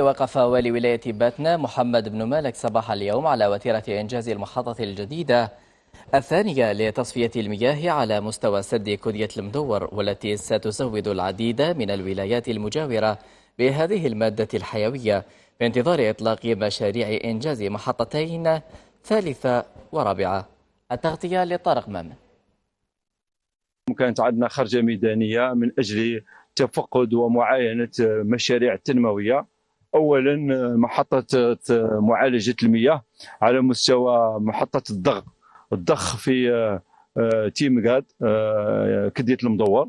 وقف والي ولاية باتنا محمد بن مالك صباح اليوم على وتيرة إنجاز المحطة الجديدة الثانية لتصفية المياه على مستوى سد كدية المدور، والتي ستزود العديد من الولايات المجاورة بهذه المادة الحيوية بانتظار إطلاق مشاريع إنجاز محطتين ثالثة ورابعة. التغطية لطارق مامن. كانت عندنا خرجة ميدانية من أجل تفقد ومعاينة مشاريع التنموية. أولا محطة معالجة المياه على مستوى محطة الضخ في تيمقاد كدية المدور،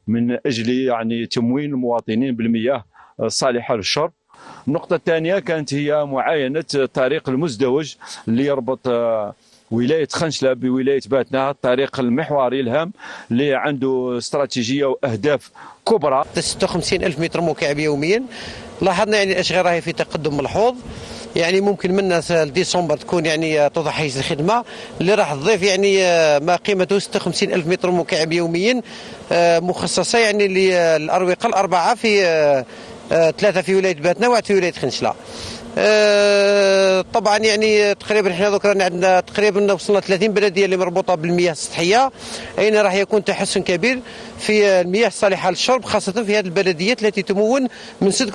من أجل يعني تموين المواطنين بالمياه الصالحة للشرب. النقطة الثانية كانت هي معاينة طريق المزدوج اللي يربط ولاية خنشلة بولاية باتنا، الطريق المحوري الهام اللي عنده استراتيجية وأهداف كبرى. 56 ألف متر مكعب يوميا. لاحظنا يعني الأشغال راهي في تقدم ملحوظ، يعني ممكن من ديسمبر تكون يعني توضح حيز الخدمة اللي راح تضيف يعني ما قيمته 56 ألف متر مكعب يوميا، مخصصة يعني للأروقة الأربعة في 3 في ولاية باتنا و1 في ولاية خنشلة. طبعا يعني تقريبا احنا ذكرنا عندنا تقريبا وصلنا 30 بلديه اللي مربوطه بالمياه السطحيه، اين راح يكون تحسن كبير في المياه الصالحه للشرب، خاصه في هذه البلديات التي تمون من 6